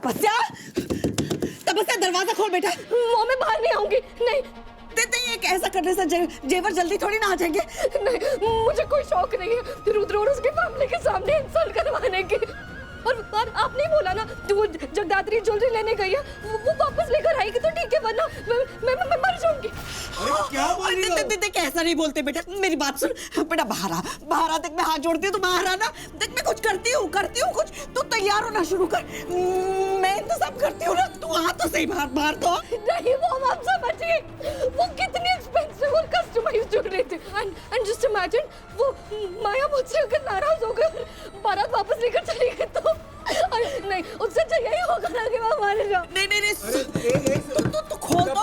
तपस्या, तपस्या दरवाजा खोल बेटा। मैं बाहर नहीं आऊंगी। नहीं ये ऐसा करने से जेवर जल्दी थोड़ी ना आ जाएंगे। नहीं, मुझे कोई शौक नहीं है रुद्र और उसकी फैमिली के सामने इंसल्ट करवाने की। और आपने ही बोला ना वो जगदात्री ज्वेलरी लेने गई है, वो वापस लेकर आएगी तो ठीक है, वरना मैं मर जाऊंगी। क्या बोल रही हो? देख ऐसा नहीं बोलते बेटा, मेरी बात सुन बेटा। बाहर आ, देख मैं हाथ जोड़ती हूँ, तू बाहर आना। देख मैं कुछ करती हूँ कुछ, तू तैयार होना शुरू कर, मैं इंतजाम करती हूँ ना। तू आ तो सही बाहर तो। नहीं वो आप समझिए, वो कितनी एक्सपेंसिव और कस्टमाइज्ड ज्वेलरी थी। एंड जस्ट इमेजिन वो माया मुझसे अगर नाराज हो गई, बारात वापस लेकर चली गई तो नहीं, उससे अच्छा यही होगा ना कि वो मारे जाओ। नहीं तू खोल तो।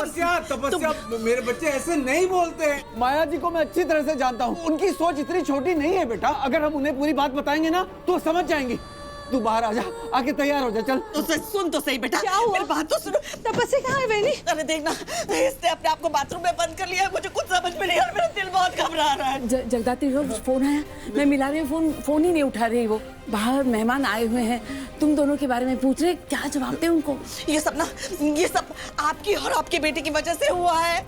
तपस्या मेरे बच्चे ऐसे नहीं बोलते हैं। माया जी को मैं अच्छी तरह से जानता हूँ, उनकी सोच इतनी छोटी नहीं है बेटा। अगर हम उन्हें पूरी बात बताएंगे ना तो समझ जाएंगी। तू बाहर आ जा, आके तैयार हो जा, चल। तो सुन तो सही बेटा, क्या हुआ? मेरी बात तो सुनो। तपस्या कहाँ है बहनी? अरे देखना, इसने अपने आप को बाथरूम में बंद कर लिया है। मुझे कुछ समझ में नहीं आ रहा, मेरा दिल बहुत घबरा रहा है। जगदात्री को फोन आया, मैं मिला रही हूँ, फोन ही नहीं उठा रही। वो बाहर मेहमान आए हुए हैं, तुम दोनों के बारे में पूछ रहे, क्या जवाब दे उनको? ये सब आपकी और आपकी बेटी की वजह से हुआ है।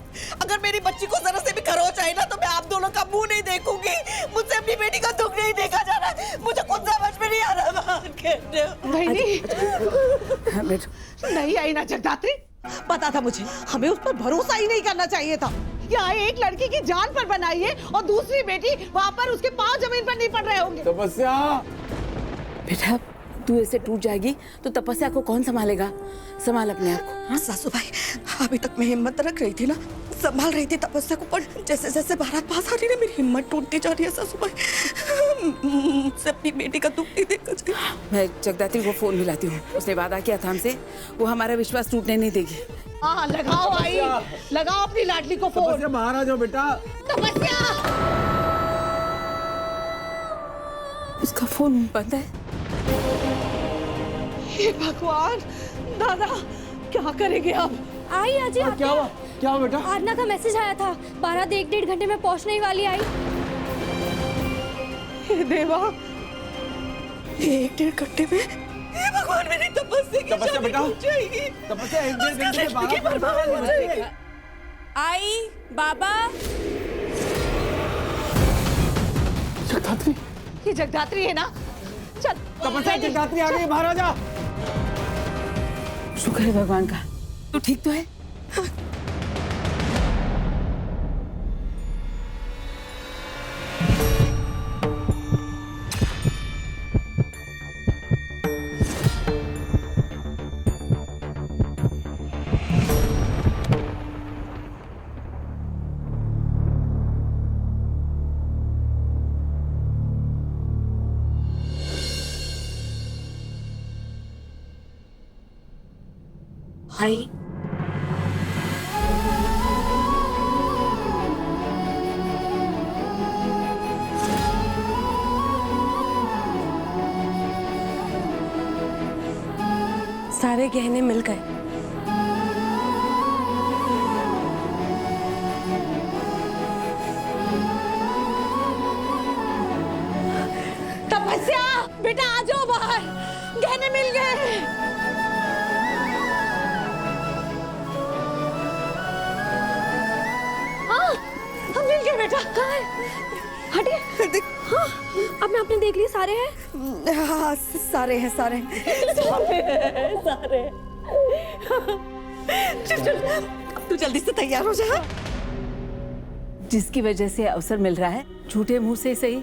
अगर मेरी बच्ची को जरा से भी खरोच आई ना तो मैं आप दोनों का मुंह नहीं देखूंगी। मुझसे अपनी बेटी का दुख नहीं देखा जा रहा है। मुझे कुछ समझ में नहीं आ रहा। नहीं आई ना जगदात्री, पता था मुझे, हमें उस पर भरोसा ही नहीं करना चाहिए था। यहाँ एक लड़की की जान पर बनाई है और दूसरी बेटी वहाँ पर उसके पांव जमीन पर नहीं पड़ रहे होंगे। तपस्या बेटा तू ऐसे टूट जाएगी तो तपस्या को कौन संभालेगा? संभाल अपने आप को। हाँ सासू भाई, अभी तक मैं हिम्मत रख रही थी ना, संभाल रही थी तपस्या को, पर जैसे जैसे बारात पास आ रही है मेरी हिम्मत टूटती जा रही है सासू भाई। मुझसे अपनी बेटी का दुख नहीं देखा जाए। मैं जगदात्री को फोन मिलाती हूँ, उसने वादा किया था हमसे, वो हमारा विश्वास टूटने नहीं देगी। हाँ लगाओ आई, लगाओ अपनी लाडली को फोन। तपस्या बाहर आ जाओ बेटा। तपस्या, उसका फोन बंद है। हे भगवान, दादा क्या करेंगे अब? आई आजी, क्या हुआ? क्या हुआ बेटा? आरना का मैसेज आया था, बारात 1-1.5 घंटे में पहुंचने ही वाली। आई हे देवा, 1-1.5 घंटे में? हे भगवान, मेरी तपस्या की तपस्या शादी बेटा, टूट जाएगी। तपस्या 1-1.5 घंटे के उसकी बर्बाद हो जाएगी। आई बाबा, जगदात्री, ये जगदात्री है ना? चल तपस्या जगदात्री आ गई, बाहर आ जा। शुक्र है भगवान का, तू ठीक तो है? आई सारे गहने मिल गए। तपस्या बेटा आ जाओ बाहर, गहने मिल गए। हाँ, हम मिल गए बेटा। कहाँ है? हटिए। हाँ, आपने देख लिए सारे हैं? हाँ सारे हैं। सारे चल तू जल्दी से तैयार हो जा। जिसकी वजह से अवसर मिल रहा है, झूठे मुंह से सही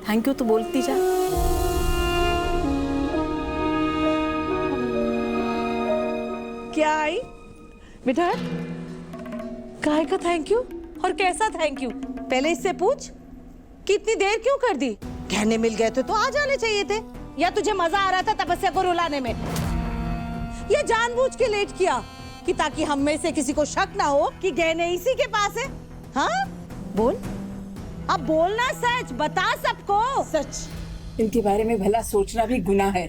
थैंक यू तो बोलती जा। क्या आई बेटा, काय का थैंक यू और कैसा थैंक यू? पहले इससे पूछ, कितनी देर क्यों कर दी? गहने मिल गए थे तो आ जाने चाहिए थे, या तुझे मजा आ रहा था तपस्या को रुलाने में? ये जानबूझ के लेट किया कि ताकि हम में से किसी को शक ना हो कि गहने इसी के पास है। हाँ बोल, अब बोलना, सच बता सबको। सच। इनके बारे में भला सोचना भी गुनाह है।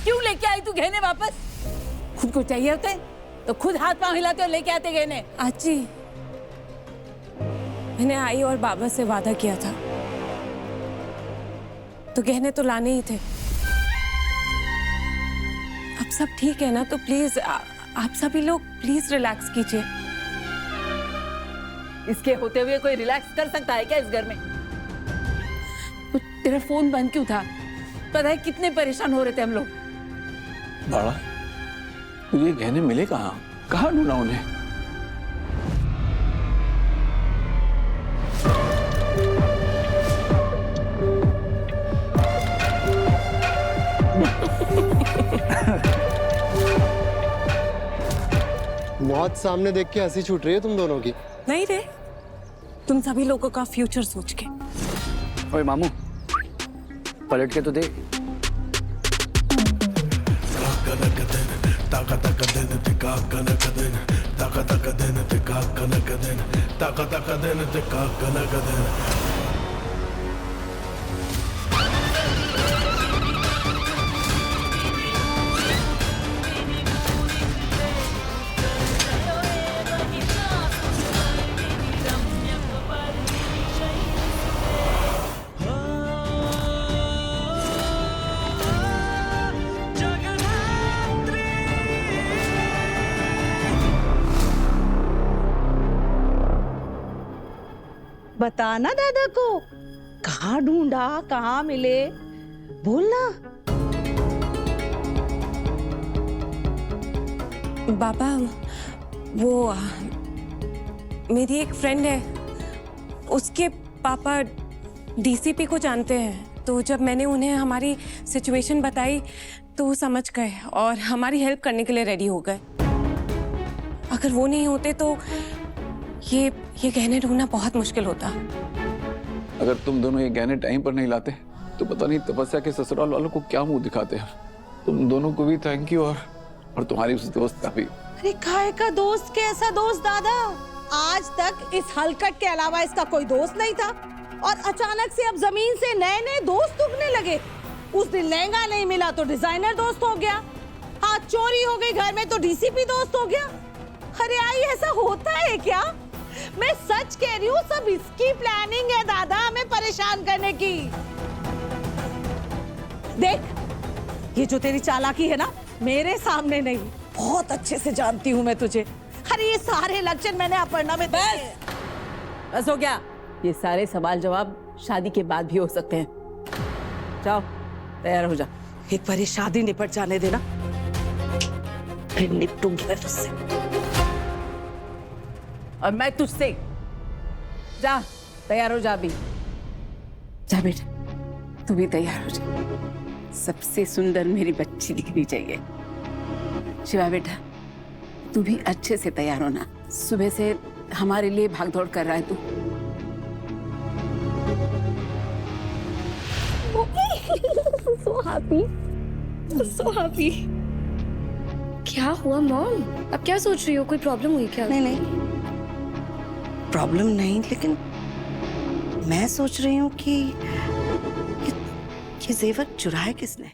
क्यों लेके आई तू गहने वापस? खुद को चाहिए होते तो खुद हाथ पांव हिलाते और लेके आते गहने। आजी, मैंने आई और बाबा से वादा किया था, तो गहने तो लाने ही थे। अब सब ठीक है ना, तो प्लीज आप सभी लोग प्लीज रिलैक्स कीजिए। इसके होते हुए कोई रिलैक्स कर सकता है क्या इस घर में? तो तेरा फोन बंद क्यों था? पता है कितने परेशान हो रहे थे हम लोग। बाड़ा, तुझे गहने मिले कहाँ? कहाँ ढूंढा उन्हें? बहुत सामने देख के हंसी छूट रही है तुम दोनों की। नहीं रे, तुम सभी लोगों का फ्यूचर सोच के। ओए मामू, पलट के तो देख। बताना दादा को, कहाँ ढूंढा, कहाँ मिले, बोलना। बाबा, वो मेरी एक फ्रेंड है, उसके पापा डीसीपी को जानते हैं। तो जब मैंने उन्हें हमारी सिचुएशन बताई तो वो समझ गए और हमारी हेल्प करने के लिए रेडी हो गए। अगर वो नहीं होते तो ये गहने ढूंढना बहुत मुश्किल होता। अगर तुम दोनों ये गहने टाइम पर नहीं लाते तो पता नहीं तपस्या के ससुराल वालों को क्या मुंह दिखाते हैं। तुम दोनों को भी थैंक यू, और तुम्हारी उस दोस्त का भी। अरे काय का दोस्त, कैसा दोस्त दादा? आज तक इस हलकट के अलावा इसका कोई दोस्त नहीं था और अचानक से अब जमीन से नए नए दोस्त उगने लगे। उस दिन लहंगा नहीं मिला तो डिजाइनर दोस्त हो गया, हाँ चोरी हो गई घर में तो डीसीपी दोस्त हो गया। अरे आई, ऐसा होता है क्या? मैं सच कह रही हूँ, सब इसकी प्लानिंग है दादा, हमें परेशान करने की। देख, ये जो तेरी चालाकी है ना, मेरे सामने नहीं, बहुत अच्छे से जानती हूँ मैं तुझे। अरे ये सारे लक्षण मैंने अपर्णा में देखे हैं। बस हो गया। ये सारे सवाल जवाब शादी के बाद भी हो सकते हैं। जाओ तैयार हो जा। एक बार ये शादी निपट जाने देना, फिर निपटूंगी मैं तुझसे। और मैं तुझसे। जा तैयार हो जा अभी। जा बेटा, तू भी तैयार हो जा। सबसे सुंदर मेरी बच्ची दिखनी चाहिए। शिवा बेटा, तू भी अच्छे से तैयार होना। सुबह से हमारे लिए भागदौड़ कर रहा है तू। so happy. क्या हुआ मॉम? अब क्या सोच रही हो? कोई प्रॉब्लम हुई क्या? नहीं, प्रॉब्लम नहीं, लेकिन मैं सोच रही हूँ कि ये जेवर चुराए किसने?